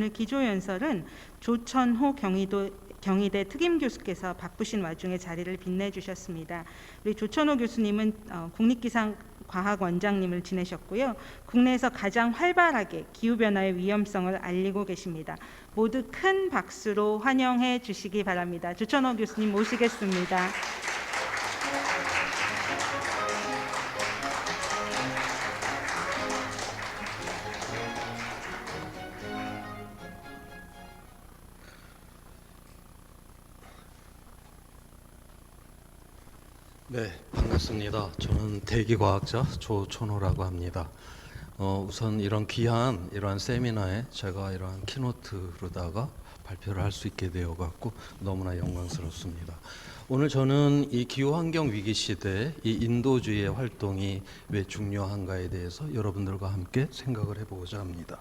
오늘 기조연설은 조천호 경희대 특임 교수께서 바쁘신 와중에 자리를 빛내주셨습니다. 우리 조천호 교수님은 국립기상과학원장님을 지내셨고요. 국내에서 가장 활발하게 기후변화의 위험성을 알리고 계십니다. 모두 큰 박수로 환영해 주시기 바랍니다. 조천호 교수님 모시겠습니다. 네, 반갑습니다. 저는 대기과학자 조천호라고 합니다. 우선 이런 귀한 이러한 세미나에 제가 이러한 키노트로다가 발표를 할 수 있게 되어 갖고 너무나 영광스럽습니다. 오늘 저는 이 기후환경 위기 시대에 이 인도주의의 활동이 왜 중요한가에 대해서 여러분들과 함께 생각을 해보고자 합니다.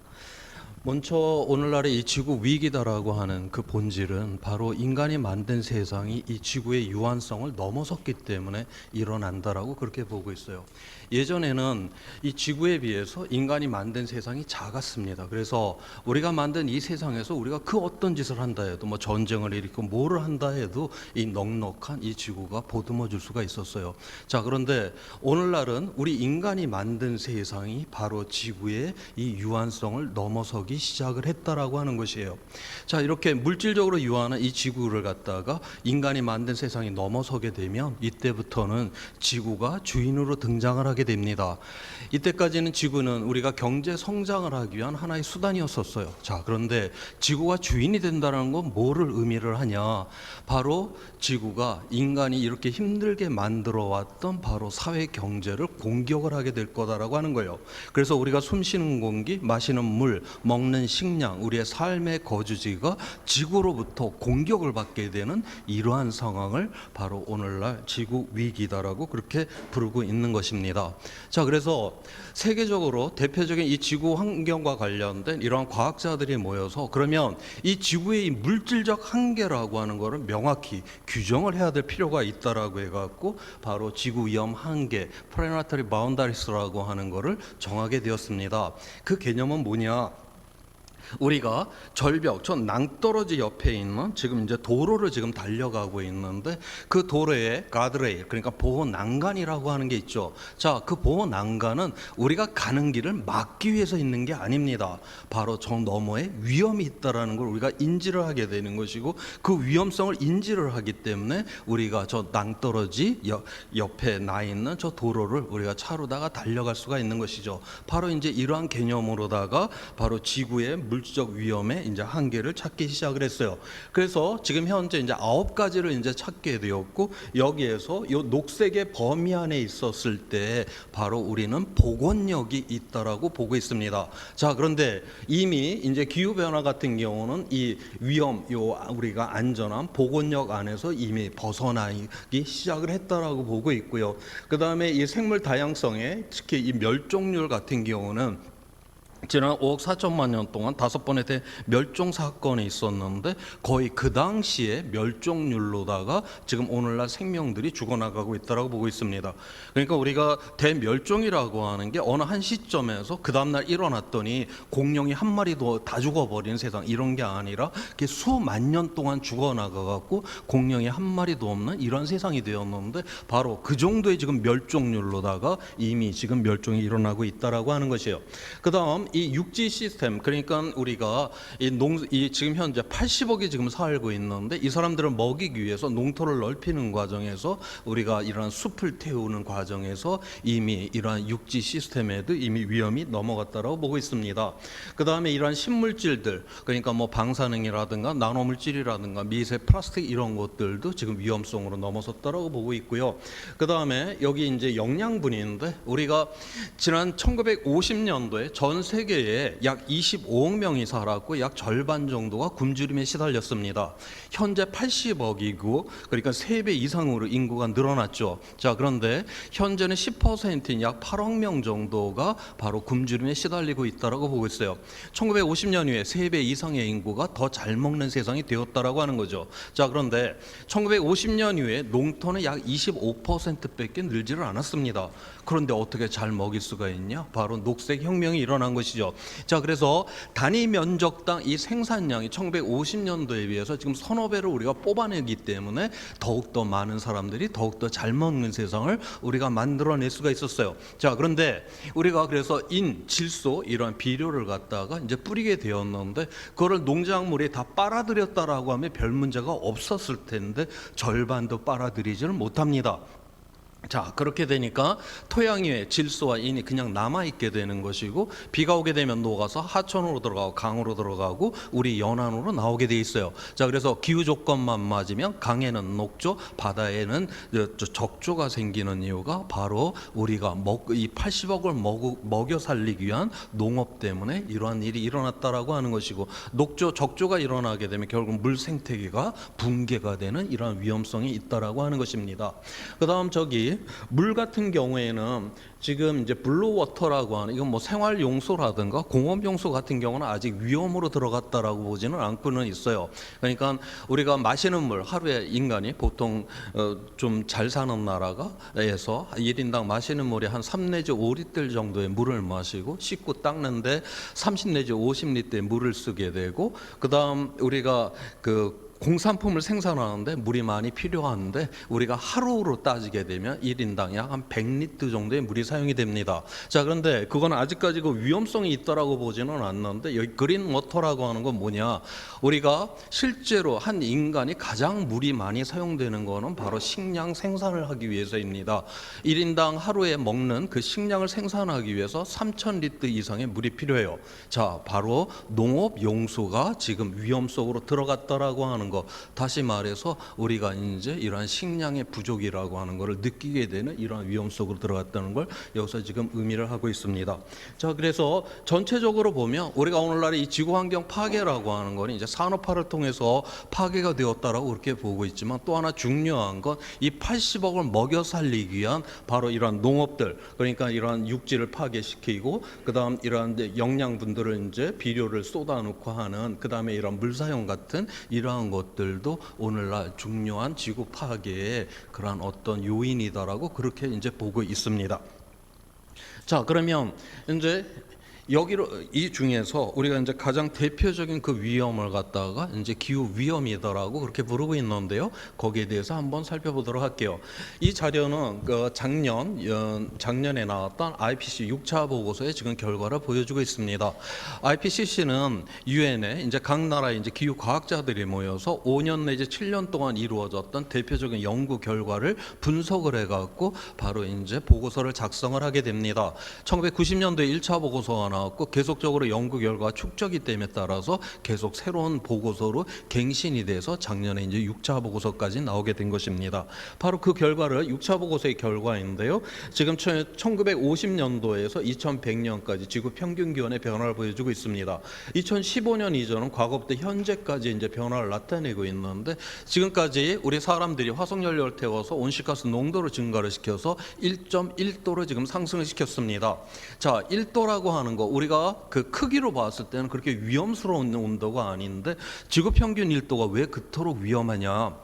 먼저 오늘날의 이 지구 위기다라고 하는 그 본질은 바로 인간이 만든 세상이 이 지구의 유한성을 넘어섰기 때문에 일어난다라고 그렇게 보고 있어요. 예전에는 이 지구에 비해서 인간이 만든 세상이 작았습니다. 그래서 우리가 만든 이 세상에서 우리가 그 어떤 짓을 한다 해도 뭐 전쟁을 일으키고 뭐를 한다 해도 이 넉넉한 이 지구가 보듬어 줄 수가 있었어요. 자, 그런데 오늘날은 우리 인간이 만든 세상이 바로 지구의 이 유한성을 넘어서기 시작을 했다라고 하는 것이에요. 자, 이렇게 물질적으로 유한한 이 지구를 갖다가 인간이 만든 세상이 넘어서게 되면 이때부터는 지구가 주인으로 등장을 하게 됩니다. 이때까지는 지구는 우리가 경제 성장을 하기 위한 하나의 수단이었었어요. 자, 그런데 지구가 주인이 된다는 건 뭐를 의미를 하냐? 바로 지구가 인간이 이렇게 힘들게 만들어 왔던 바로 사회 경제를 공격을 하게 될 거다라고 하는 거예요. 그래서 우리가 숨쉬는 공기, 마시는 물, 먹는 식량, 우리의 삶의 거주지가 지구로부터 공격을 받게 되는 이러한 상황을 바로 오늘날 지구 위기다라고 그렇게 부르고 있는 것입니다. 자, 그래서 세계적으로 대표적인 이 지구 환경과 관련된 이러한 과학자들이 모여서 그러면 이 지구의 이 물질적 한계라고 하는 것을 명확히 규정을 해야 될 필요가 있다라고 해갖고 바로 지구 위험 한계, planetary boundaries라고 하는 것을 정하게 되었습니다. 그 개념은 뭐냐? 우리가 절벽, 저 낭떠러지 옆에 있는 지금 이제 도로를 지금 달려가고 있는데 그 도로에 가드레일, 그러니까 보호 난간이라고 하는 게 있죠. 자, 그 보호 난간은 우리가 가는 길을 막기 위해서 있는 게 아닙니다. 바로 저 너머에 위험이 있다라는 걸 우리가 인지를 하게 되는 것이고 그 위험성을 인지를 하기 때문에 우리가 저 낭떠러지 옆에 나 있는 저 도로를 우리가 차로다가 달려갈 수가 있는 것이죠. 바로 이제 이러한 개념으로다가 바로 지구의 물질적 위험의 이제 한계를 찾기 시작을 했어요. 그래서 지금 현재 이제 9가지를 이제 찾게 되었고 여기에서 이 녹색의 범위 안에 있었을 때 바로 우리는 복원력이 있다라고 보고 있습니다. 자, 그런데 이미 이제 기후 변화 같은 경우는 이 위험, 우리가 안전한 복원력 안에서 이미 벗어나기 시작을 했다라고 보고 있고요. 그 다음에 이 생물 다양성에 특히 이 멸종률 같은 경우는 지난 5억 4천만 년 동안 5번의 멸종 사건이 있었는데 거의 그 당시에 멸종률로다가 지금 오늘날 생명들이 죽어나가고 있다고 보고 있습니다. 그러니까 우리가 대멸종이라고 하는 게 어느 한 시점에서 그 다음날 일어났더니 공룡이 한 마리도 다 죽어버린 세상, 이런 게 아니라 수만 년 동안 죽어나가갖고 공룡이 한 마리도 없는 이런 세상이 되었는데 바로 그 정도의 지금 멸종률로다가 이미 지금 멸종이 일어나고 있다라고 하는 것이에요. 그 다음 이 육지 시스템, 그러니까 우리가 지금 현재 80억이 지금 살고 있는데 이 사람들을 먹이기 위해서 농토를 넓히는 과정에서 우리가 이러한 숲을 태우는 과정에서 이미 이러한 육지 시스템에도 이미 위험이 넘어갔다라고 보고 있습니다. 그 다음에 이러한 신물질들, 그러니까 뭐 방사능이라든가 나노물질이라든가 미세 플라스틱 이런 것들도 지금 위험성으로 넘어섰다라고 보고 있고요. 그 다음에 여기 이제 영양분인데 우리가 지난 1950년도에 전 세계에 약 25억 명이 살았고 약 절반 정도가 굶주림에 시달렸습니다. 현재 80억이고 그러니까 3배 이상으로 인구가 늘어났죠. 자, 그런데 현재는 10%인 약 8억 명 정도가 바로 굶주림에 시달리고 있다고 보고 있어요. 1950년 이후에 3배 이상의 인구가 더 잘 먹는 세상이 되었다라고 하는 거죠. 자, 그런데 1950년 이후에 농토는 약 25%밖에 늘지를 않았습니다. 그런데 어떻게 잘 먹일 수가 있냐? 바로 녹색 혁명이 일어난 것이 것이죠. 자, 그래서 단위 면적당 이 생산량이 1950년도에 비해서 지금 서너 배를 우리가 뽑아내기 때문에 더욱더 많은 사람들이 더욱더 잘 먹는 세상을 우리가 만들어낼 수가 있었어요. 자, 그런데 우리가 그래서 질소 이러한 비료를 갖다가 이제 뿌리게 되었는데 그거를 농작물이 다 빨아들였다라고 하면 별 문제가 없었을 텐데 절반도 빨아들이지를 못합니다. 자, 그렇게 되니까 토양 위에 질소와 인이 그냥 남아있게 되는 것이고 비가 오게 되면 녹아서 하천으로 들어가고 강으로 들어가고 우리 연안으로 나오게 돼 있어요. 자, 그래서 기후 조건만 맞으면 강에는 녹조, 바다에는 적조가 생기는 이유가 바로 우리가 이 80억을 먹여 살리기 위한 농업 때문에 이러한 일이 일어났다라고 하는 것이고, 녹조, 적조가 일어나게 되면 결국 물 생태계가 붕괴가 되는 이러한 위험성이 있다라고 하는 것입니다. 그다음 물 같은 경우에는 지금 이제 블루워터라고 하는, 이건 뭐 생활 용소라든가 공업 용소 같은 경우는 아직 위험으로 들어갔다라고 보지는 않고는 있어요. 그러니까 우리가 마시는 물, 하루에 인간이 보통 좀 잘 사는 나라가에서 1인당 마시는 물이 한 3 내지 5리터 정도의 물을 마시고 씻고 닦는데 30 내지 50리터의 물을 쓰게 되고, 그다음 우리가 공산품을 생산하는데 물이 많이 필요한데 우리가 하루로 따지게 되면 1인당 약 한 100리터 정도의 물이 사용이 됩니다. 자, 그런데 그건 아직까지 그 위험성이 있다라고 보지는 않는데, 여기 그린 워터라고 하는 건 뭐냐, 우리가 실제로 한 인간이 가장 물이 많이 사용되는 거는 바로 식량 생산을 하기 위해서입니다. 1인당 하루에 먹는 그 식량을 생산하기 위해서 3,000리터 이상의 물이 필요해요. 자, 바로 농업 용소가 지금 위험 속으로 들어갔다라고 하는 거, 다시 말해서 우리가 이제 이러한 식량의 부족이라고 하는 것을 느끼게 되는 이러한 위험 속으로 들어갔다는 걸 여기서 지금 의미를 하고 있습니다. 자, 그래서 전체적으로 보면 우리가 오늘날의 이 지구환경 파괴라고 하는 건 이제 산업화를 통해서 파괴가 되었다라고 그렇게 보고 있지만, 또 하나 중요한 건 이 80억을 먹여 살리기 위한 바로 이러한 농업들, 그러니까 이러한 육지를 파괴시키고 그다음 이러한 영양분들을 이제 비료를 쏟아놓고 하는, 그다음에 이런 물사용 같은 이러한 것들도 오늘날 중요한 지구 파괴의 그러한 어떤 요인이다라고 그렇게 이제 보고 있습니다. 자, 그러면 이제 여기로 이 중에서 우리가 이제 가장 대표적인 그 위험을 갖다가 이제 기후 위험이다라고 그렇게 부르고 있는데요. 거기에 대해서 한번 살펴보도록 할게요. 이 자료는 작년에 나왔던 IPCC 6차 보고서의 지금 결과를 보여주고 있습니다. IPCC는 유엔에 이제 각 나라의 이제 기후 과학자들이 모여서 5년 내지 7년 동안 이루어졌던 대표적인 연구 결과를 분석을 해갖고 바로 이제 보고서를 작성을 하게 됩니다. 1990년도에 1차 보고서가 나왔고 계속적으로 연구 결과가 축적이 됨에 따라서 계속 새로운 보고서로 갱신이 돼서 작년에 이제 6차 보고서까지 나오게 된 것입니다. 바로 그 결과를 6차 보고서의 결과인데요. 지금 1950년도에서 2100년까지 지구 평균 기온의 변화를 보여주고 있습니다. 2015년 이전은 과거부터 현재까지 이제 변화를 나타내고 있는데, 지금까지 우리 사람들이 화석연료를 태워서 온실가스 농도를 증가를 시켜서 1.1도로 지금 상승을 시켰습니다. 자, 1도라고 하는 거 우리가 그 크기로 봤을 때는 그렇게 위험스러운 온도가 아닌데, 지구 평균 1도가 왜 그토록 위험하냐?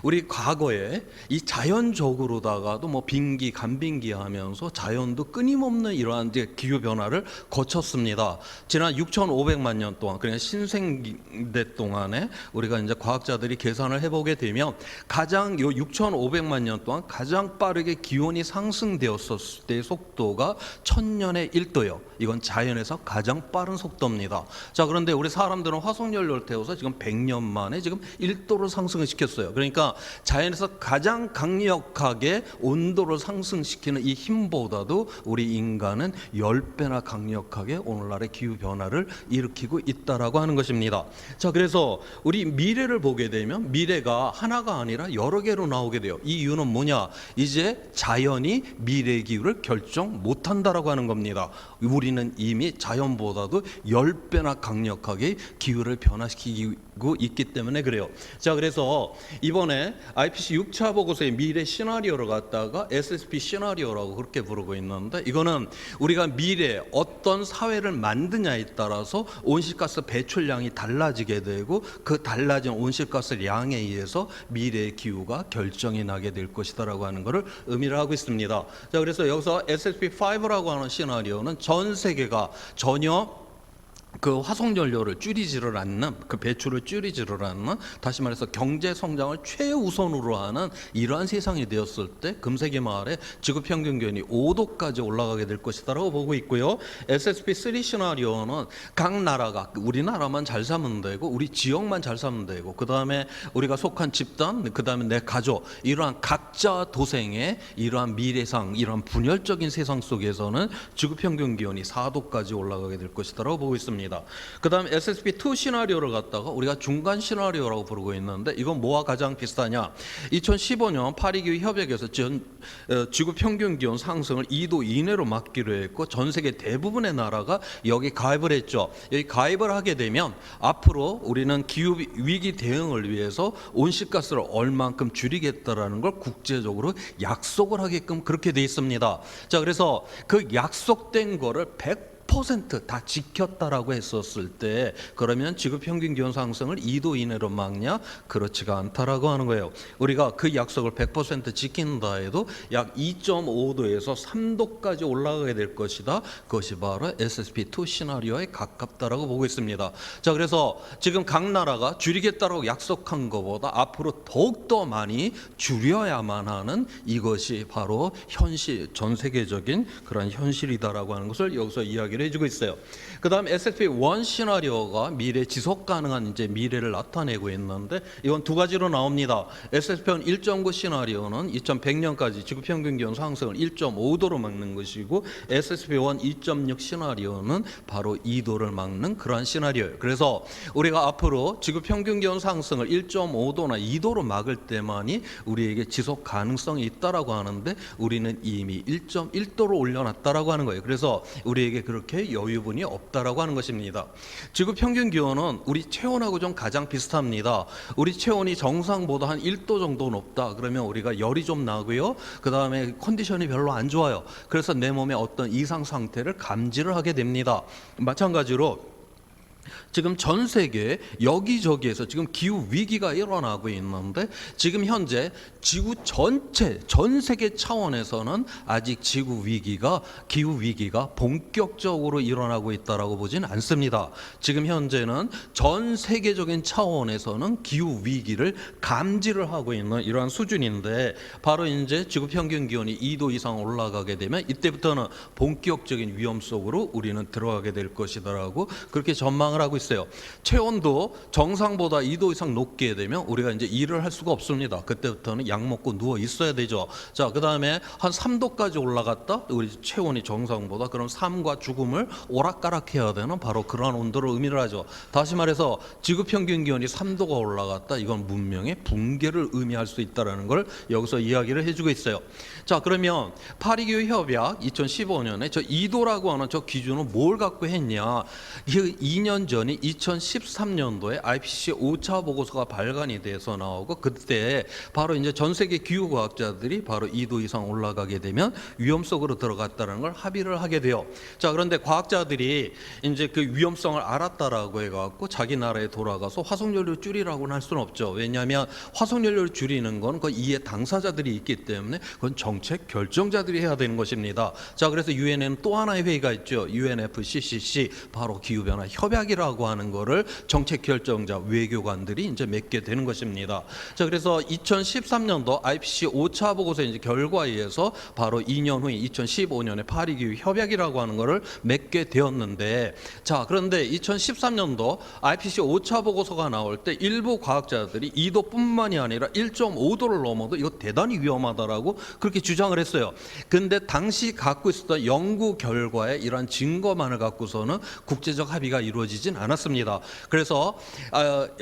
우리 과거에 이 자연적으로다가도 뭐 빙기, 간빙기 하면서 자연도 끊임없는 이러한 이제 기후 변화를 거쳤습니다. 지난 6,500만 년 동안, 그러니까 신생대 동안에 우리가 이제 과학자들이 계산을 해보게 되면 가장 요 6,500만 년 동안 가장 빠르게 기온이 상승되었을 때의 속도가 1000년에 1도요. 이건 자연에서 가장 빠른 속도입니다. 자, 그런데 우리 사람들은 화석연료를 태워서 지금 100년 만에 지금 1도를 상승을 시켰어요. 그러니까 자연에서 가장 강력하게 온도를 상승시키는 이 힘보다도 우리 인간은 10배나 강력하게 오늘날의 기후 변화를 일으키고 있다라고 하는 것입니다. 자, 그래서 우리 미래를 보게 되면 미래가 하나가 아니라 여러 개로 나오게 돼요. 이 이유는 뭐냐? 이제 자연이 미래 기후를 결정 못한다라고 하는 겁니다. 우리는 이미 자연보다도 10배나 강력하게 기후를 변화시키고 있기 때문에 그래요. 자, 그래서 이번에 IPCC 6차 보고서의 미래 시나리오를 갖다가 SSP 시나리오라고 그렇게 부르고 있는데, 이거는 우리가 미래에 어떤 사회를 만드냐에 따라서 온실가스 배출량이 달라지게 되고 그 달라진 온실가스 양에 의해서 미래의 기후가 결정이 나게 될 것이다라고 하는 것을 의미를 하고 있습니다. 자, 그래서 여기서 SSP5라고 하는 시나리오는 전 세계가 우리가 전혀 그 화석 연료를 줄이지를 않는, 그 배출을 줄이지를 않는, 다시 말해서 경제 성장을 최우선으로 하는 이러한 세상이 되었을 때 금세기 말에 지구 평균 기온이 5도까지 올라가게 될 것이다라고 보고 있고요. SSP3 시나리오는 각 나라가, 우리나라만 잘 살면 되고 우리 지역만 잘 살면 되고, 그 다음에 우리가 속한 집단, 그 다음에 내 가족, 이러한 각자 도생의 이러한 미래상, 이러한 분열적인 세상 속에서는 지구 평균 기온이 4도까지 올라가게 될 것이다라고 보고 있습니다. 그 다음 SSP2 시나리오를 갖다가 우리가 중간 시나리오라고 부르고 있는데, 이건 뭐와 가장 비슷하냐? 2015년 파리기후 협약에서 지구 평균 기온 상승을 2도 이내로 막기로 했고, 전 세계 대부분의 나라가 여기 가입을 했죠. 여기 가입을 하게 되면 앞으로 우리는 기후 위기 대응을 위해서 온실가스를 얼만큼 줄이겠다라는 걸 국제적으로 약속을 하게끔 그렇게 돼 있습니다. 자, 그래서 그 약속된 거를 100% 다 지켰다라고 했었을 때, 그러면 지구 평균 기온 상승을 2도 이내로 막냐? 그렇지가 않다라고 하는 거예요. 우리가 그 약속을 100% 지킨다 해도 약 2.5도에서 3도까지 올라가게 될 것이다. 그것이 바로 SSP2 시나리오에 가깝다라고 보고 있습니다. 자, 그래서 지금 각 나라가 줄이겠다라고 약속한 것보다 앞으로 더욱더 많이 줄여야만 하는, 이것이 바로 현실, 전 세계적인 그런 현실이다라고 하는 것을 여기서 이야기를 해주고 있어요. 그 다음 SSP1 시나리오가 미래 지속 가능한 이제 미래를 나타내고 있는데, 이건 두 가지로 나옵니다. SSP1 1.9 시나리오는 2100년까지 지구 평균 기온 상승을 1.5도로 막는 것이고, SSP1 2.6 시나리오는 바로 2도를 막는 그러한 시나리오예요. 그래서 우리가 앞으로 지구 평균 기온 상승을 1.5도나 2도로 막을 때만이 우리에게 지속 가능성이 있다라고 하는데, 우리는 이미 1.1도로 올려놨다라고 하는 거예요. 그래서 우리에게 그렇게 여유분이 없다라고 하는 것입니다. 지구 평균 기온은 우리 체온하고 좀 가장 비슷합니다. 우리 체온이 정상보다 한 1도 정도 높다 그러면 우리가 열이 좀 나고요. 그 다음에 컨디션이 별로 안 좋아요. 그래서 내 몸에 어떤 이상 상태를 감지를 하게 됩니다. 마찬가지로 지금 전 세계 여기저기에서 지금 기후 위기가 일어나고 있는데, 지금 현재 지구 전체, 전 세계 차원에서는 아직 기후 위기가 본격적으로 일어나고 있다라고 보진 않습니다. 지금 현재는 전 세계적인 차원에서는 기후 위기를 감지를 하고 있는 이러한 수준인데, 바로 이제 지구 평균 기온이 2도 이상 올라가게 되면 이때부터는 본격적인 위험 속으로 우리는 들어가게 될 것이다라고 그렇게 전망을 하고 있어요. 체온도 정상보다 2도 이상 높게 되면 우리가 이제 일을 할 수가 없습니다. 그때부터는 약 먹고 누워 있어야 되죠. 자, 그 다음에 한 3도까지 올라갔다, 우리 체온이 정상보다, 그럼 삶과 죽음을 오락가락해야 되는 바로 그러한 온도를 의미를 하죠. 다시 말해서 지구 평균 기온이 3도가 올라갔다, 이건 문명의 붕괴를 의미할 수 있다는 걸 여기서 이야기를 해주고 있어요. 자, 그러면 파리기후 협약 2015년에 저 2도라고 하는 저 기준은 뭘 갖고 했냐? 2년 전이 2013년도에 IPCC 5차 보고서가 발간이 돼서 나오고, 그때 바로 이제 전 세계 기후과학자들이 바로 2도 이상 올라가게 되면 위험 속으로 들어갔다는 걸 합의를 하게 돼요. 자, 그런데 과학자들이 이제 그 위험성을 알았다라고 해갖고 자기 나라에 돌아가서 화석연료 줄이라고는 할 수는 없죠. 왜냐하면 화석연료를 줄이는 건 그 이해 당사자들이 있기 때문에 그건 정책 결정자들이 해야 되는 것입니다. 자, 그래서 유엔에는 또 하나의 회의가 있죠. UNFCCC, 바로 기후변화 협약이라고 하는 거를 정책 결정자 외교관들이 이제 맺게 되는 것입니다. 자, 그래서 2013년도 IPCC 5차 보고서 이제 결과에 의해서 바로 2년 후인 2015년에 파리 기후 협약이라고 하는 거를 맺게 되었는데, 자, 그런데 2013년도 IPCC 5차 보고서가 나올 때 일부 과학자들이 2도뿐만이 아니라 1.5도를 넘어도 이거 대단히 위험하다라고 그렇게 주장을 했어요. 근데 당시 갖고 있었던 연구 결과에 이러한 증거만을 갖고서는 국제적 합의가 이루어지진 않았습니다. 그래서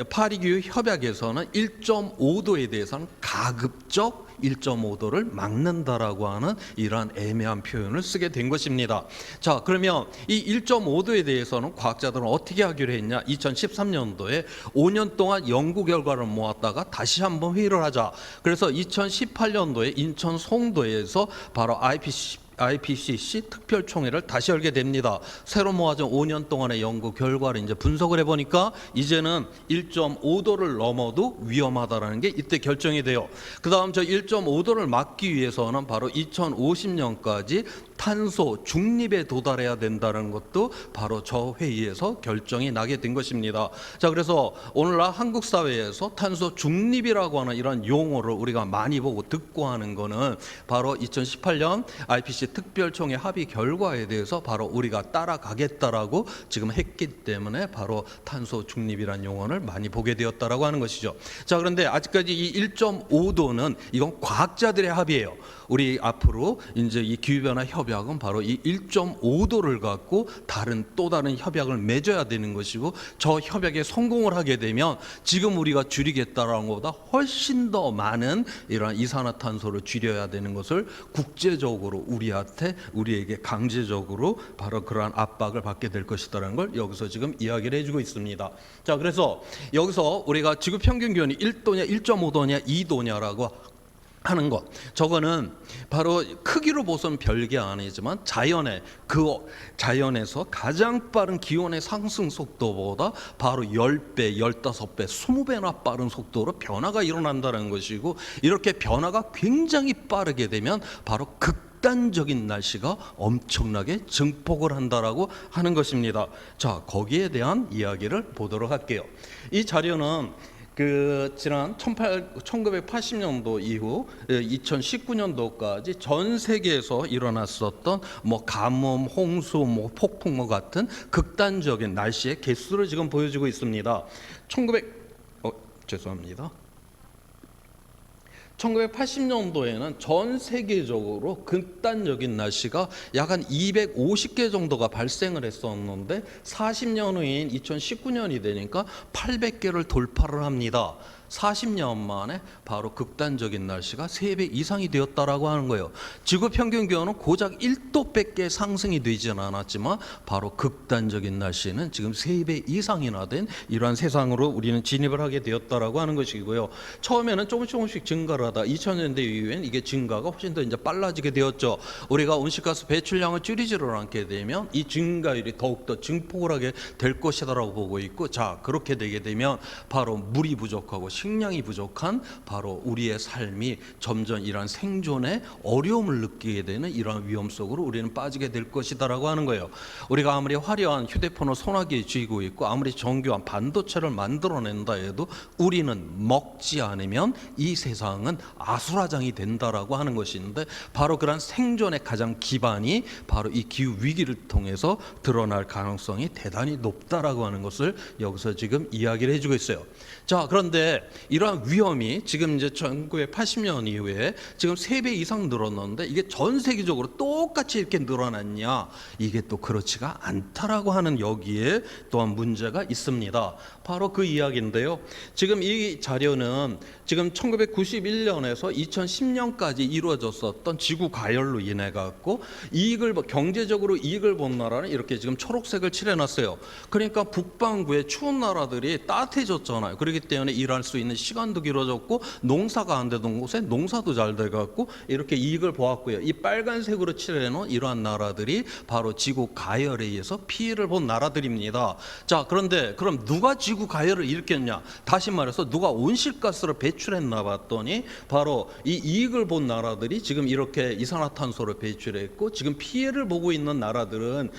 파리 기후 협약에서는 1.5도에 대해서는 가급적 1.5도를 막는다라고 하는 이러한 애매한 표현을 쓰게 된 것입니다. 자, 그러면 이 1.5도에 대해서는 과학자들은 어떻게 하기로 했냐? 2013년도에 5년 동안 연구 결과를 모았다가 다시 한번 회의를 하자. 그래서 2018년도에 인천 송도에서 바로 IPCC 특별총회를 다시 열게 됩니다. 새로 모아진 5년 동안의 연구 결과를 이제 분석을 해보니까 이제는 1.5도를 넘어도 위험하다라는 게 이때 결정이 돼요. 그 다음 저 1.5도를 막기 위해서는 바로 2050년까지 탄소 중립에 도달해야 된다는 것도 바로 저 회의에서 결정이 나게 된 것입니다. 자, 그래서 오늘날 한국 사회에서 탄소 중립이라고 하는 이런 용어를 우리가 많이 보고 듣고 하는 거는 바로 2018년 IPCC 특별총회 합의 결과에 대해서 바로 우리가 따라가겠다라고 지금 했기 때문에 바로 탄소 중립이라는 용어를 많이 보게 되었다라고 하는 것이죠. 자, 그런데 아직까지 이 1.5도는 이건 과학자들의 합의예요. 우리 앞으로 이제 이 기후변화 협약은 바로 이 1.5도를 갖고 또 다른 협약을 맺어야 되는 것이고, 저 협약에 성공을 하게 되면 지금 우리가 줄이겠다라는 것보다 훨씬 더 많은 이러한 이산화탄소를 줄여야 되는 것을 국제적으로 우리에게 강제적으로 바로 그러한 압박을 받게 될 것이다라는 걸 여기서 지금 이야기를 해주고 있습니다. 자, 그래서 여기서 우리가 지구 평균 기온이 1도냐 1.5도냐 2도냐라고 하는 것, 저거는 바로 크기로 보선 별게 아니지만 자연에서 가장 빠른 기온의 상승 속도보다 바로 10배, 15배, 20배나 빠른 속도로 변화가 일어난다는 것이고, 이렇게 변화가 굉장히 빠르게 되면 바로 극단적인 날씨가 엄청나게 증폭을 한다라고 하는 것입니다. 자, 거기에 대한 이야기를 보도록 할게요. 이 자료는 지난 1980년도 이후 2019년도까지 전 세계에서 일어났었던 가뭄, 홍수, 폭풍 같은 극단적인 날씨의 개수를 지금 보여주고 있습니다. 1980년도에는 전 세계적으로 극단적인 날씨가 약 한 250개 정도가 발생을 했었는데 40년 후인 2019년이 되니까 800개를 돌파를 합니다. 40년 만에 바로 극단적인 날씨가 3배 이상이 되었다라고 하는 거예요. 지구 평균 기온은 고작 1도밖에 상승이 되지는 않았지만 바로 극단적인 날씨는 지금 3배 이상이나 된 이러한 세상으로 우리는 진입을 하게 되었다라고 하는 것이고요. 처음에는 조금씩 증가를 하다 2000년대 이후엔 이게 증가가 훨씬 더 이제 빨라지게 되었죠. 우리가 온실가스 배출량을 줄이지를 않게 되면 이 증가율이 더욱더 증폭을 하게 될 것이다라고 보고 있고, 자, 그렇게 되게 되면 바로 물이 부족하고 식량이 부족한 바로 우리의 삶이 점점 이러한 생존에 어려움을 느끼게 되는 이러한 위험 속으로 우리는 빠지게 될 것이다라고 하는 거예요. 우리가 아무리 화려한 휴대폰을 손아귀에 쥐고 있고 아무리 정교한 반도체를 만들어낸다 해도 우리는 먹지 않으면 이 세상은 아수라장이 된다라고 하는 것인데, 바로 그런 생존의 가장 기반이 바로 이 기후 위기를 통해서 드러날 가능성이 대단히 높다라고 하는 것을 여기서 지금 이야기를 해주고 있어요. 자, 그런데 이러한 위험이 지금 이제 1980년 이후에 지금 3배 이상 늘었는데 이게 전 세계적으로 똑같이 이렇게 늘어났냐? 이게 또 그렇지가 않다라고 하는 여기에 또한 문제가 있습니다. 바로 그 이야기인데요. 지금 이 자료는 지금 1991년에서 2010년까지 이루어졌었던 지구 가열로 인해 갖고 경제적으로 이익을 본 나라는 이렇게 지금 초록색을 칠해놨어요. 그러니까 북반구의 추운 나라들이 따뜻해졌잖아요. 그렇기 때문에 일할 수 있는 시간도 길어졌고 농사가 안 되던 곳에 농사도 잘 돼갖고 이렇게 이익을 보았고요. 이 빨간색으로 칠해놓은 이러한 나라들이 바로 지구 가열에 의해서 피해를 본 나라들입니다. 자, 그런데 그럼 누가 지구 가열을 일으켰냐? 다시 말해서 누가 온실가스를 배출했나 봤더니 바로 이 이익을 본 나라들이 지금 이렇게 이산화탄소를 배출했고, 지금 피해를 보고 있는 나라들은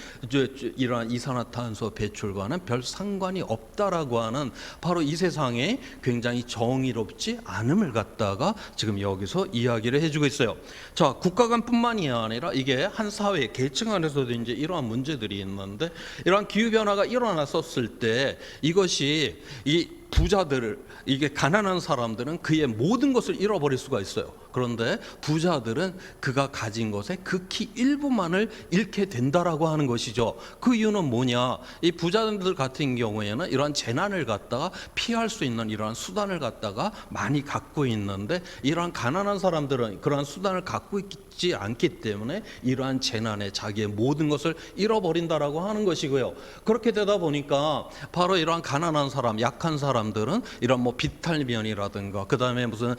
이러한 이산화탄소 배출과는 별 상관이 없다라고 하는 바로 이 세상에 굉장히 정의롭지 않음을 갖다가 지금 여기서 이야기를 해주고 있어요. 자, 국가 간뿐만이 아니라 이게 한 사회 계층 안에서도 이제 이러한 문제들이 있는데, 이러한 기후 변화가 일어났었을 때 이것이 이 이게 가난한 사람들은 그의 모든 것을 잃어버릴 수가 있어요. 그런데 부자들은 그가 가진 것의 극히 일부만을 잃게 된다라고 하는 것이죠. 그 이유는 뭐냐? 이 부자들 같은 경우에는 이러한 재난을 갖다가 피할 수 있는 이러한 수단을 갖다가 많이 갖고 있는데, 이러한 가난한 사람들은 그러한 수단을 갖고 있지 않기 때문에 이러한 재난에 자기의 모든 것을 잃어버린다라고 하는 것이고요. 그렇게 되다 보니까 바로 이러한 가난한 사람, 약한 사람, 사람들은 이런 뭐 비탈면이라든가 그다음에 무슨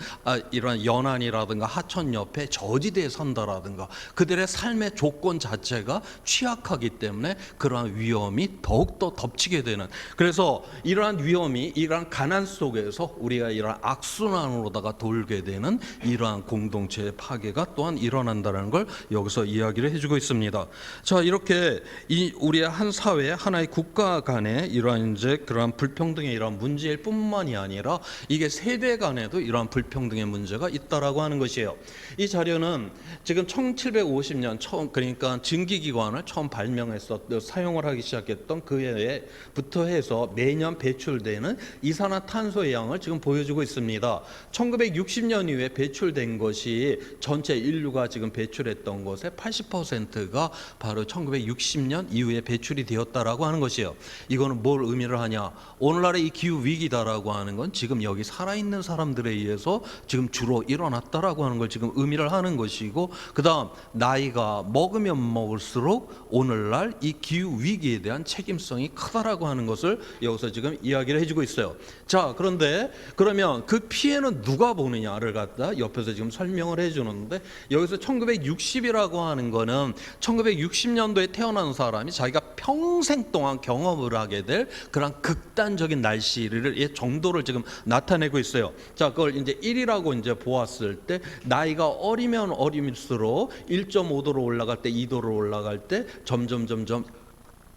이런 연안이라든가 하천 옆에 저지대에 산다라든가 그들의 삶의 조건 자체가 취약하기 때문에 그러한 위험이 더욱더 덮치게 되는, 그래서 이러한 위험이 이러한 가난 속에서 우리가 이러한 악순환으로다가 돌게 되는 이러한 공동체의 파괴가 또한 일어난다는 걸 여기서 이야기를 해주고 있습니다. 자, 이렇게 이 우리의 한 사회 하나의 국가 간에 이러한 이제 그러한 불평등의 이러한 문제일 뿐만이 아니라 이게 세대 간에도 이러한 불평등의 문제가 있다라고 하는 것이에요. 이 자료는 지금 1750년 처음, 그러니까 증기기관을 처음 발명해서 사용을 하기 시작했던 그 해부터 해서 매년 배출되는 이산화탄소의 양을 지금 보여주고 있습니다. 1960년 이후에 배출된 것이 전체 인류가 지금 배출했던 것의 80%가 바로 1960년 이후에 배출이 되었다라고 하는 것이에요. 이거는 뭘 의미를 하냐? 오늘날의 이 기후 위기다라고 하는 건 지금 여기 살아있는 사람들에 의해서 지금 주로 일어났다라고 하는 걸 지금 의미를 하는 것이고, 그다음 나이가 먹으면 먹을수록 오늘날 이 기후 위기에 대한 책임성이 크다라고 하는 것을 여기서 지금 이야기를 해주고 있어요. 자, 그런데 그러면 그 피해는 누가 보느냐를 갖다 옆에서 지금 설명을 해주는데, 여기서 1960이라고 하는 거는 1960년도에 태어난 사람이 자기가 평생 동안 경험을 하게 될 그런 극단적인 날씨를 정도를 지금 나타내고 있어요. 자, 그걸 이제 1이라고 이제 보았을 때 나이가 어리면 어릴수록 1.5도로 올라갈 때 2도로 올라갈 때 점점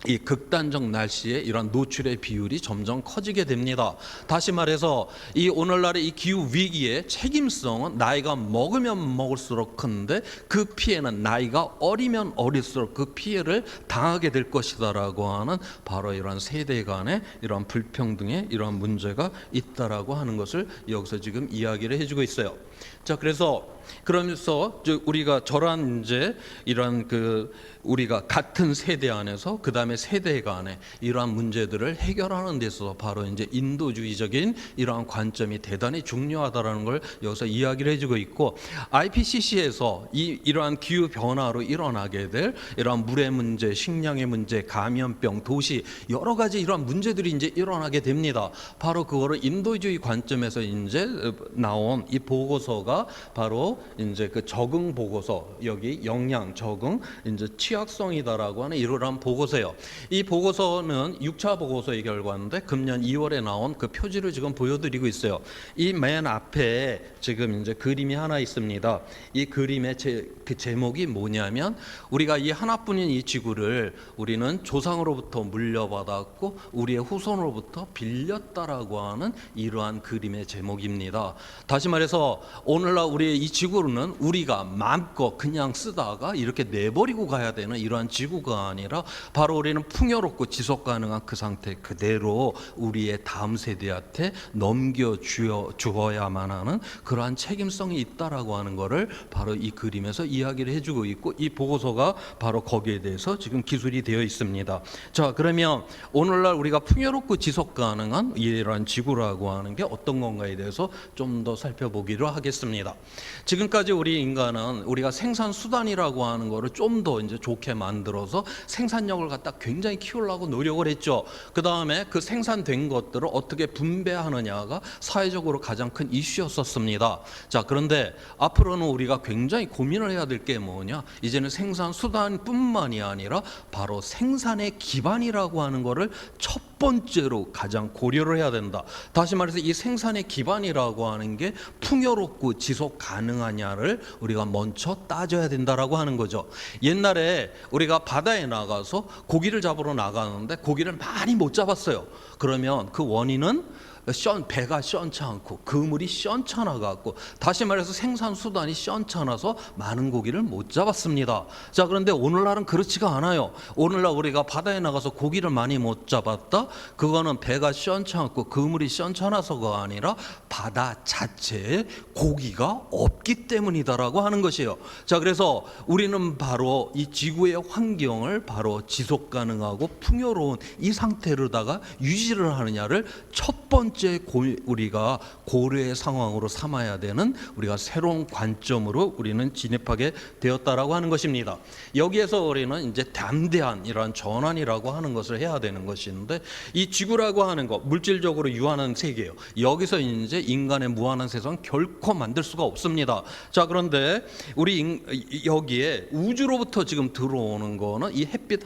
이 극단적 날씨에 이런 노출의 비율이 점점 커지게 됩니다. 다시 말해서 이 오늘날의 이 기후 위기의 책임성은 나이가 먹으면 먹을수록 큰데 그 피해는 나이가 어리면 어릴수록 그 피해를 당하게 될 것이다라고 하는 바로 이런 세대 간의 이런 불평등의 이런 문제가 있다라고 하는 것을 여기서 지금 이야기를 해주고 있어요. 자, 그러면서 우리가 저런 이제 이런 우리가 같은 세대 안에서 그 다음에 세대 간에 이러한 문제들을 해결하는 데 있어서 바로 이제 인도주의적인 이러한 관점이 대단히 중요하다라는 걸 여기서 이야기를 해주고 있고, IPCC에서 이러한 기후 변화로 일어나게 될 이러한 물의 문제, 식량의 문제, 감염병, 도시 여러 가지 이러한 문제들이 이제 일어나게 됩니다. 바로 그거를 인도주의 관점에서 이제 나온 이 보고서가 바로 이제 그 적응 보고서, 여기 영양 적응 이제 취약성이다라고 하는 이러한 보고서예요. 이 보고서는 6차 보고서의 결과인데 금년 2월에 나온 그 표지를 지금 보여드리고 있어요. 이 맨 앞에 지금 이제 그림이 하나 있습니다. 이 그림의 그 제목이 뭐냐면, 우리가 이 하나뿐인 이 지구를 우리는 조상으로부터 물려받았고 우리의 후손으로부터 빌렸다라고 하는 이러한 그림의 제목입니다. 다시 말해서 오늘날 우리의 이 지구는 우리가 마음껏 그냥 쓰다가 이렇게 내버리고 가야 되는 이러한 지구가 아니라 바로 우리는 풍요롭고 지속 가능한 그 상태 그대로 우리의 다음 세대한테 넘겨주어야만 하는 그러한 책임성이 있다라고 하는 것을 바로 이 그림에서 이야기를 해주고 있고, 이 보고서가 바로 거기에 대해서 지금 기술이 되어 있습니다. 자, 그러면 오늘날 우리가 풍요롭고 지속 가능한 이러한 지구라고 하는 게 어떤 건가에 대해서 좀 더 살펴보기로 하겠습니다. 지금까지 우리 인간은 우리가 생산 수단이라고 하는 거를 좀 더 이제 좋게 만들어서 생산력을 갖다 굉장히 키우려고 노력을 했죠. 그 다음에 그 생산된 것들을 어떻게 분배하느냐가 사회적으로 가장 큰 이슈였었습니다. 자, 그런데 앞으로는 우리가 굉장히 고민을 해야 될 게 뭐냐? 이제는 생산 수단뿐만이 아니라 바로 생산의 기반이라고 하는 거를 첫 번째로 가장 고려를 해야 된다. 다시 말해서 이 생산의 기반이라고 하는 게 풍요롭고 지속 가능하냐를 우리가 먼저 따져야 된다라고 하는 거죠. 옛날에 우리가 바다에 나가서 고기를 잡으러 나가는데 고기를 많이 못 잡았어요. 그러면 그 원인은 배가 시원치 않고 그물이 시원찮아 갖고, 다시 말해서 생산 수단이 시원찮아서 많은 고기를 못 잡았습니다. 자, 그런데 오늘날은 그렇지가 않아요. 오늘날 우리가 바다에 나가서 고기를 많이 못 잡았다? 그거는 배가 시원치 않고 그물이 시원찮아서가 아니라 바다 자체에 고기가 없기 때문이다라고 하는 것이에요. 자, 그래서 우리는 바로 이 지구의 환경을 바로 지속 가능하고 풍요로운 이 상태로다가 유지를 하느냐를 첫 번째 번째 우리가 고려의 상황으로 삼아야 되는 우리가 새로운 관점으로 우리는 진입하게 되었다라고 하는 것입니다. 여기에서 우리는 이제 담대한 이러한 전환이라고 하는 것을 해야 되는 것인데, 이 지구라고 하는 것, 물질적으로 유한한 세계예요. 여기서 이제 인간의 무한한 세상 결코 만들 수가 없습니다. 자, 그런데 우리 여기에 우주로부터 지금 들어오는 거는 이 햇빛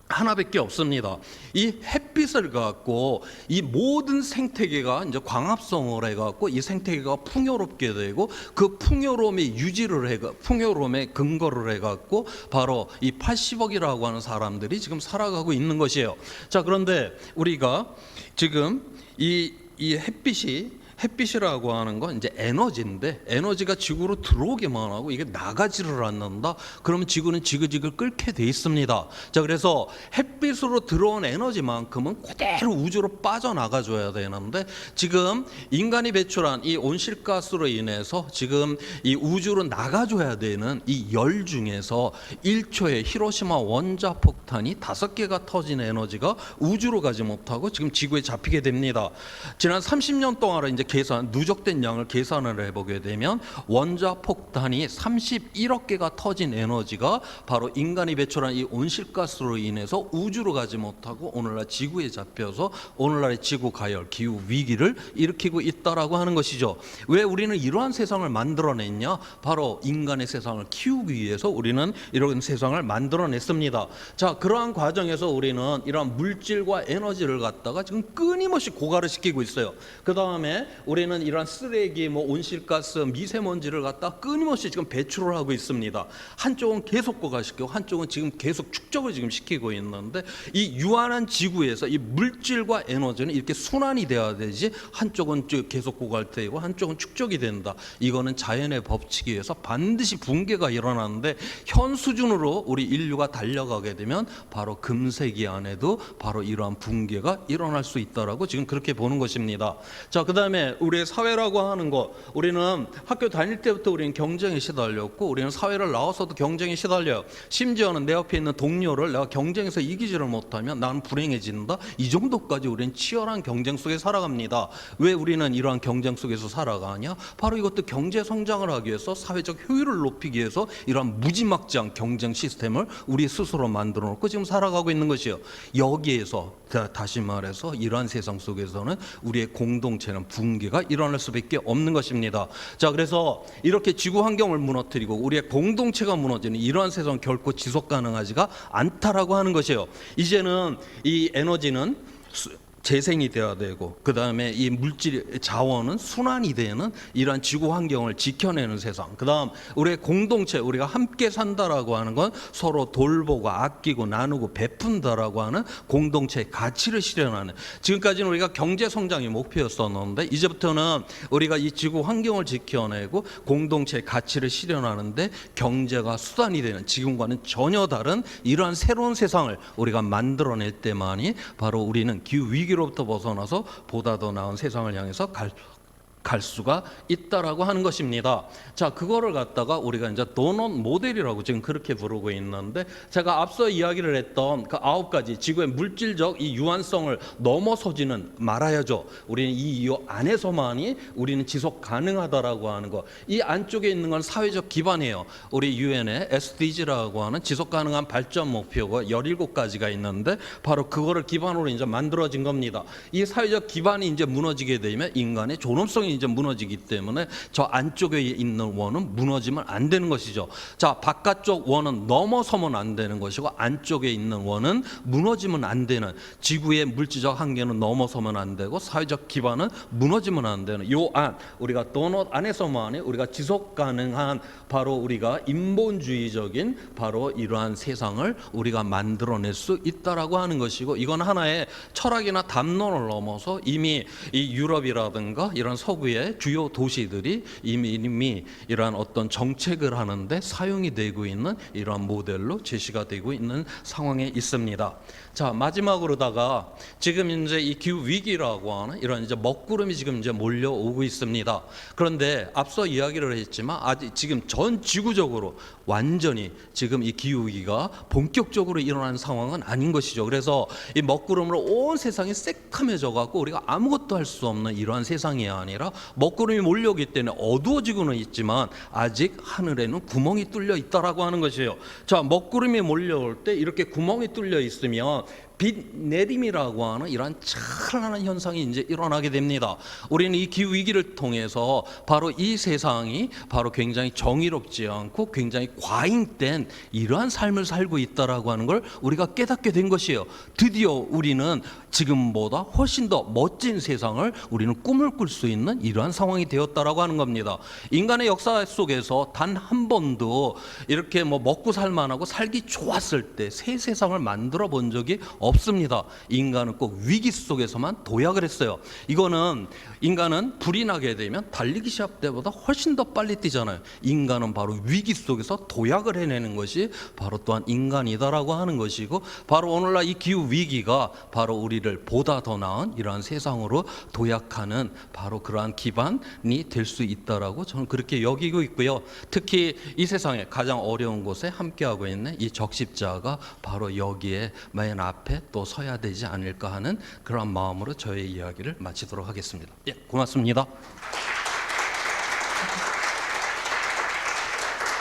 하나밖에 없습니다. 이 햇빛을 갖고 이 모든 생태계가 이제 광합성을 해갖고 이 생태계가 풍요롭게 되고, 그 풍요로움의 유지를 풍요로움의 근거를 해갖고 바로 이 80억이라고 하는 사람들이 지금 살아가고 있는 것이에요. 자, 그런데 우리가 지금 이 햇빛이라고 하는 건 이제 에너지인데, 에너지가 지구로 들어오기만 하고 이게 나가지를 않는다. 그러면 지구는 지그지그 끓게 돼 있습니다. 자, 그래서 햇빛으로 들어온 에너지만큼은 그대로 우주로 빠져나가줘야 되는데, 지금 인간이 배출한 이 온실가스로 인해서 지금 이 우주로 나가줘야 되는 이 열 중에서 1초에 히로시마 원자폭탄이 5개가 터진 에너지가 우주로 가지 못하고 지금 지구에 잡히게 됩니다. 지난 30년 동안은 이제 누적된 양을 계산을 해보게 되면 원자폭탄이 31억 개가 터진 에너지가 바로 인간이 배출한 이 온실가스로 인해서 우주로 가지 못하고 오늘날 지구에 잡혀서 오늘날의 지구 가열, 기후 위기를 일으키고 있다라고 하는 것이죠. 왜 우리는 이러한 세상을 만들어냈냐? 바로 인간의 세상을 키우기 위해서 우리는 이런 세상을 만들어냈습니다. 자, 그러한 과정에서 우리는 이러한 물질과 에너지를 갖다가 지금 끊임없이 고갈을 시키고 있어요. 그 다음에 우리는 이러한 쓰레기, 온실가스, 미세먼지를 갖다 끊임없이 지금 배출을 하고 있습니다. 한쪽은 계속 고갈시키고 한쪽은 지금 계속 축적을 지금 시키고 있는데, 이 유한한 지구에서 이 물질과 에너지는 이렇게 순환이 돼야 되지, 한쪽은 계속 고갈되고 한쪽은 축적이 된다. 이거는 자연의 법칙에 의해서 반드시 붕괴가 일어나는데, 현 수준으로 우리 인류가 달려가게 되면 바로 금세기 안에도 바로 이러한 붕괴가 일어날 수 있다라고 지금 그렇게 보는 것입니다. 자, 그 다음에 우리의 사회라고 하는 것, 우리는 학교 다닐 때부터 우리는 경쟁에 시달렸고, 우리는 사회를 나와서도 경쟁에 시달려요. 심지어는 내 옆에 있는 동료를 내가 경쟁에서 이기지를 못하면 나는 불행해진다. 이 정도까지 우리는 치열한 경쟁 속에 살아갑니다. 왜 우리는 이러한 경쟁 속에서 살아가냐? 바로 이것도 경제 성장을 하기 위해서, 사회적 효율을 높이기 위해서 이러한 무지막지한 경쟁 시스템을 우리 스스로 만들어 놓고 지금 살아가고 있는 것이에요. 여기에서 다시 말해서 이러한 세상 속에서는 우리의 공동체는 붕괴가 일어날 수밖에 없는 것입니다. 자, 그래서 이렇게 지구 환경을 무너뜨리고 우리의 공동체가 무너지는 이러한 세상 결코 지속 가능하지가 않다라고 하는 것이에요. 이제는 이 에너지는 재생이 되어야 되고, 그 다음에 이 물질 자원은 순환이 되는 이러한 지구 환경을 지켜내는 세상, 그 다음 우리의 공동체, 우리가 함께 산다라고 하는 건 서로 돌보고 아끼고 나누고 베푼다라고 하는 공동체의 가치를 실현하는, 지금까지는 우리가 경제 성장이 목표였었는데 이제부터는 우리가 이 지구 환경을 지켜내고 공동체의 가치를 실현하는데 경제가 수단이 되는, 지금과는 전혀 다른 이러한 새로운 세상을 우리가 만들어낼 때만이 바로 우리는 기후 위기로부터 벗어나서 보다 더 나은 세상을 향해서 갈 수가 있다라고 하는 것입니다. 자, 그거를 갖다가 우리가 이제 도넛 모델이라고 지금 그렇게 부르고 있는데, 제가 앞서 이야기를 했던 그 9가지 지구의 물질적 이 유한성을 넘어서지는 말아야죠. 우리는 이 이유 안에서만이 우리는 지속 가능하다라고 하는 거. 이 안쪽에 있는 건 사회적 기반이에요. 우리 유엔의 SDG라고 하는 지속 가능한 발전 목표가 17가지가 있는데 바로 그거를 기반으로 이제 만들어진 겁니다. 이 사회적 기반이 이제 무너지게 되면 인간의 존엄성이 이제 무너지기 때문에 저 안쪽에 있는 원은 무너지면 안 되는 것이죠. 자, 바깥쪽 원은 넘어서면 안 되는 것이고 안쪽에 있는 원은 무너지면 안 되는, 지구의 물질적 한계는 넘어서면 안 되고 사회적 기반은 무너지면 안 되는 요 안, 우리가 도넛 안에서만이 우리가 지속 가능한 바로 우리가 인본주의적인 바로 이러한 세상을 우리가 만들어낼 수 있다라고 하는 것이고, 이건 하나의 철학이나 담론을 넘어서 이미 이 유럽이라든가 이런 서구 서부의 주요 도시들이 이미 이러한 어떤 정책을 하는데 사용이 되고 있는 이러한 모델로 제시가 되고 있는 상황에 있습니다. 자, 마지막으로다가 지금 이제 이 기후 위기라고 하는 이런 이제 먹구름이 지금 이제 몰려오고 있습니다. 그런데 앞서 이야기를 했지만 아직 지금 전 지구적으로 완전히 지금 이 기후 위기가 본격적으로 일어난 상황은 아닌 것이죠. 그래서 이 먹구름으로 온 세상이 새카매져 갖고 우리가 아무것도 할 수 없는 이러한 세상이 아니라 먹구름이 몰려오기 때문에 어두워지고는 있지만 아직 하늘에는 구멍이 뚫려 있다라고 하는 것이에요. 자, 먹구름이 몰려올 때 이렇게 구멍이 뚫려 있으면 빛 내림이라고 하는 이러한 찬란한 현상이 이제 일어나게 됩니다. 우리는 이 기후 위기를 통해서 바로 이 세상이 바로 굉장히 정의롭지 않고 굉장히 과잉된 이러한 삶을 살고 있다라고 하는 걸 우리가 깨닫게 된 것이에요. 드디어 우리는 지금보다 훨씬 더 멋진 세상을 우리는 꿈을 꿀 수 있는 이러한 상황이 되었다라고 하는 겁니다. 인간의 역사 속에서 단 한 번도 이렇게 뭐 먹고 살만하고 살기 좋았을 때 새 세상을 만들어 본 적이 없습니다. 인간은 꼭 위기 속에서만 도약을 했어요. 이거는 인간은 불이 나게 되면 달리기 시합 때보다 훨씬 더 빨리 뛰잖아요. 인간은 바로 위기 속에서 도약을 해내는 것이 바로 또한 인간이다라고 하는 것이고, 바로 오늘날 이 기후 위기가 바로 우리를 보다 더 나은 이러한 세상으로 도약하는 바로 그러한 기반이 될 수 있다라고 저는 그렇게 여기고 있고요. 특히 이 세상에 가장 어려운 곳에 함께하고 있는 이 적십자가 바로 여기에 맨 앞에 또 서야 되지 않을까 하는 그런 마음으로 저의 이야기를 마치도록 하겠습니다. 예, 고맙습니다.